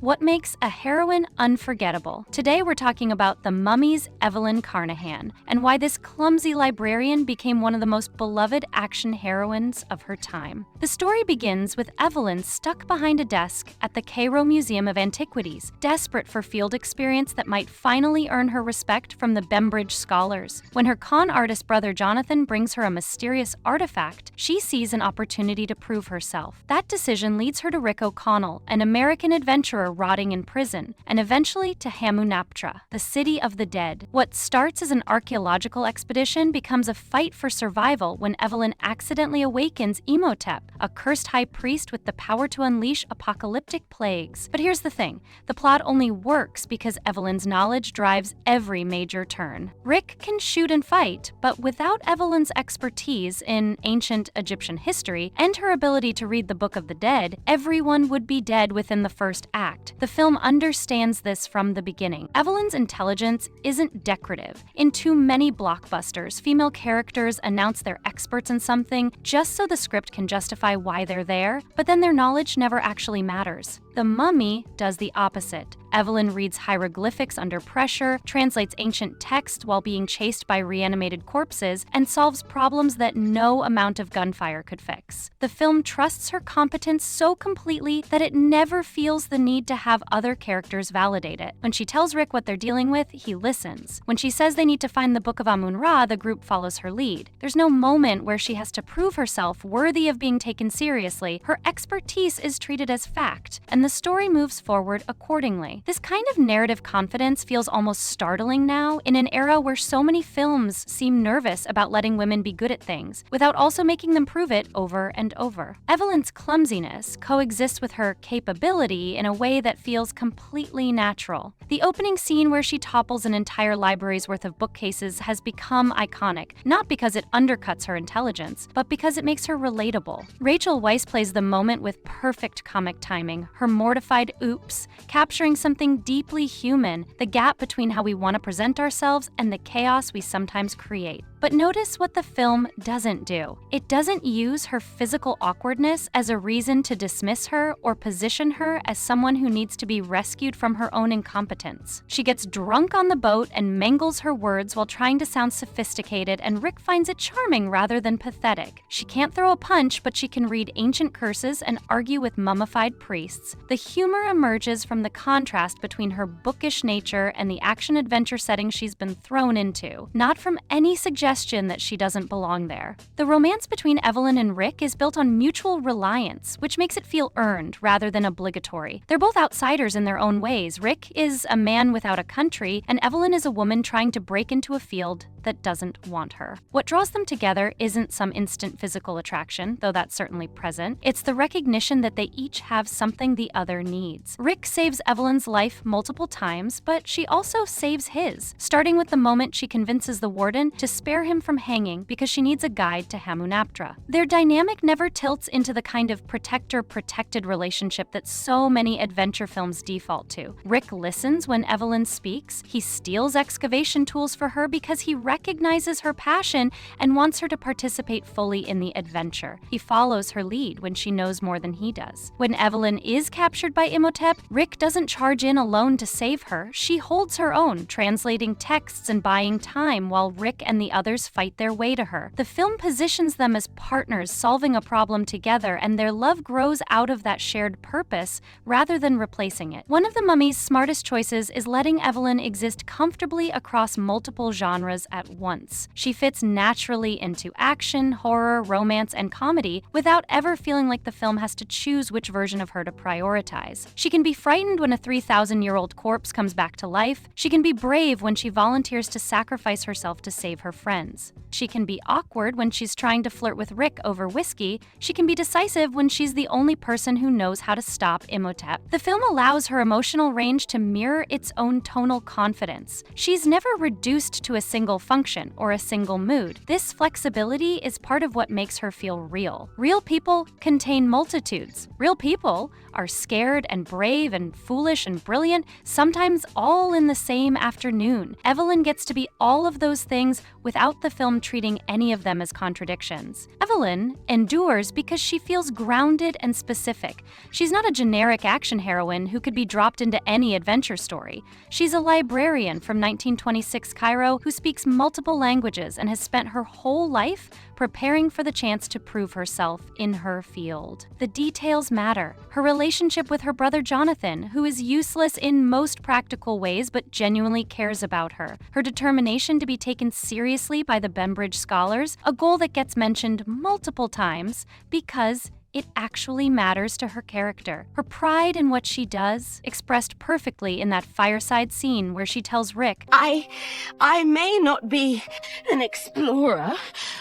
What makes a heroine unforgettable? Today we're talking about the Mummies' Evelyn Carnahan and why this clumsy librarian became one of the most beloved action heroines of her time. The story begins with Evelyn stuck behind a desk at the Cairo Museum of Antiquities, desperate for field experience that might finally earn her respect from the Bembridge scholars. When her con artist brother Jonathan brings her a mysterious artifact, she sees an opportunity to prove herself. That decision leads her to Rick O'Connell, an American adventurer rotting in prison, and eventually to Hamunaptra, the city of the dead. What starts as an archaeological expedition becomes a fight for survival when Evelyn accidentally awakens Imhotep, a cursed high priest with the power to unleash apocalyptic plagues. But here's the thing, the plot only works because Evelyn's knowledge drives every major turn. Rick can shoot and fight, but without Evelyn's expertise in ancient Egyptian history and her ability to read the Book of the Dead, everyone would be dead within the first act. The film understands this from the beginning. Evelyn's intelligence isn't decorative. In too many blockbusters, female characters announce they're experts in something just so the script can justify why they're there, but then their knowledge never actually matters. The Mummy does the opposite. Evelyn reads hieroglyphics under pressure, translates ancient text while being chased by reanimated corpses, and solves problems that no amount of gunfire could fix. The film trusts her competence so completely that it never feels the need to have other characters validate it. When she tells Rick what they're dealing with, he listens. When she says they need to find the Book of Amun-Ra, the group follows her lead. There's no moment where she has to prove herself worthy of being taken seriously. Her expertise is treated as fact, and the story moves forward accordingly. This kind of narrative confidence feels almost startling now, in an era where so many films seem nervous about letting women be good at things, without also making them prove it over and over. Evelyn's clumsiness coexists with her capability in a way that feels completely natural. The opening scene where she topples an entire library's worth of bookcases has become iconic, not because it undercuts her intelligence, but because it makes her relatable. Rachel Weisz plays the moment with perfect comic timing, her mortified oops, capturing something deeply human, the gap between how we want to present ourselves and the chaos we sometimes create. But notice what the film doesn't do. It doesn't use her physical awkwardness as a reason to dismiss her or position her as someone who needs to be rescued from her own incompetence. She gets drunk on the boat and mangles her words while trying to sound sophisticated, and Rick finds it charming rather than pathetic. She can't throw a punch, but she can read ancient curses and argue with mummified priests. The humor emerges from the contrast between her bookish nature and the action-adventure setting she's been thrown into, not from any suggestion that she doesn't belong there. The romance between Evelyn and Rick is built on mutual reliance, which makes it feel earned rather than obligatory. They're both outsiders in their own ways. Rick is a man without a country, and Evelyn is a woman trying to break into a field that doesn't want her. What draws them together isn't some instant physical attraction, though that's certainly present. It's the recognition that they each have something the other needs. Rick saves Evelyn's life multiple times, but she also saves his, starting with the moment she convinces the warden to spare him from hanging because she needs a guide to Hamunaptra. Their dynamic never tilts into the kind of protector-protected relationship that so many adventure films default to. Rick listens when Evelyn speaks. He steals excavation tools for her because he recognizes her passion and wants her to participate fully in the adventure. He follows her lead when she knows more than he does. When Evelyn is captured by Imhotep, Rick doesn't charge in alone to save her. She holds her own, translating texts and buying time while Rick and the others fight their way to her. The film positions them as partners solving a problem together, and their love grows out of that shared purpose rather than replacing it. One of the Mummy's smartest choices is letting Evelyn exist comfortably across multiple genres at once. She fits naturally into action, horror, romance, and comedy without ever feeling like the film has to choose which version of her to prioritize. She can be frightened when a 3,000-year-old corpse comes back to life. She can be brave when she volunteers to sacrifice herself to save her friends. She can be awkward when she's trying to flirt with Rick over whiskey. She can be decisive when she's the only person who knows how to stop Imhotep. The film allows her emotional range to mirror its own tonal confidence. She's never reduced to a single function. function or a single mood. This flexibility is part of what makes her feel real. Real people contain multitudes. Real people are scared and brave and foolish and brilliant, sometimes all in the same afternoon. Evelyn gets to be all of those things without the film treating any of them as contradictions. Evelyn endures because she feels grounded and specific. She's not a generic action heroine who could be dropped into any adventure story. She's a librarian from 1926 Cairo who speaks multiple languages and has spent her whole life preparing for the chance to prove herself in her field. The details matter. Her relationship with her brother Jonathan, who is useless in most practical ways but genuinely cares about her. Her determination to be taken seriously by the Bembridge scholars, a goal that gets mentioned multiple times because it actually matters to her character. Her pride in what she does, expressed perfectly in that fireside scene where she tells Rick, I may not be an explorer,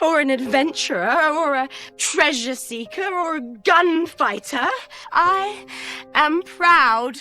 or an adventurer, or a treasure seeker, or a gunfighter. I am proud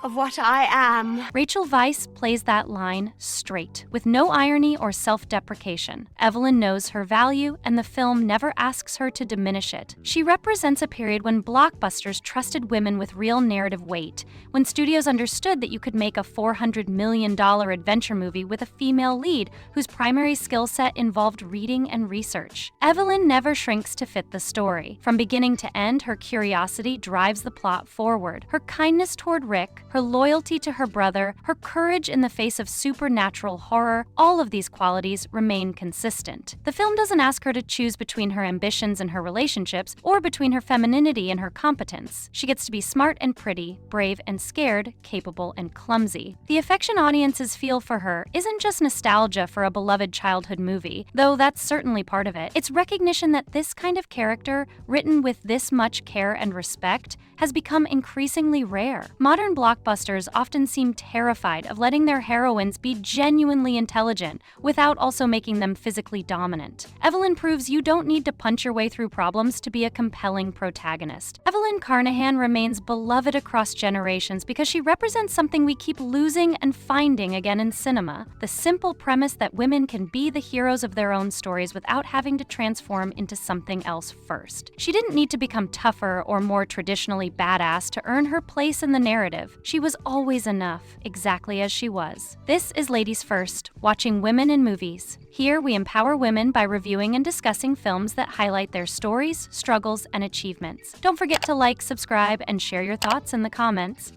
of what I am. Rachel Weisz plays that line straight, with no irony or self-deprecation. Evelyn knows her value, and the film never asks her to diminish it. She represents a period when blockbusters trusted women with real narrative weight, when studios understood that you could make a $400 million adventure movie with a female lead whose primary skill set involved reading and research. Evelyn never shrinks to fit the story. From beginning to end, her curiosity drives the plot forward. Her kindness toward Rick, her loyalty to her brother, her courage in the face of supernatural horror, all of these qualities remain consistent. The film doesn't ask her to choose between her ambitions and her relationships, or between her femininity and her competence. She gets to be smart and pretty, brave and scared, capable and clumsy. The affection audiences feel for her isn't just nostalgia for a beloved childhood movie, though that's certainly part of it. It's recognition that this kind of character, written with this much care and respect, has become increasingly rare. Modern blockbusters often seem terrified of letting their heroines be genuinely intelligent without also making them physically dominant. Evelyn proves you don't need to punch your way through problems to be a compelling protagonist. Evelyn Carnahan remains beloved across generations because she represents something we keep losing and finding again in cinema: the simple premise that women can be the heroes of their own stories without having to transform into something else first. She didn't need to become tougher or more traditionally badass to earn her place in the narrative. She was always enough, exactly as she was. This is Ladies First, watching women in movies. Here we empower women by reviewing and discussing films that highlight their stories, struggles, and achievements. Don't forget to like, subscribe, and share your thoughts in the comments.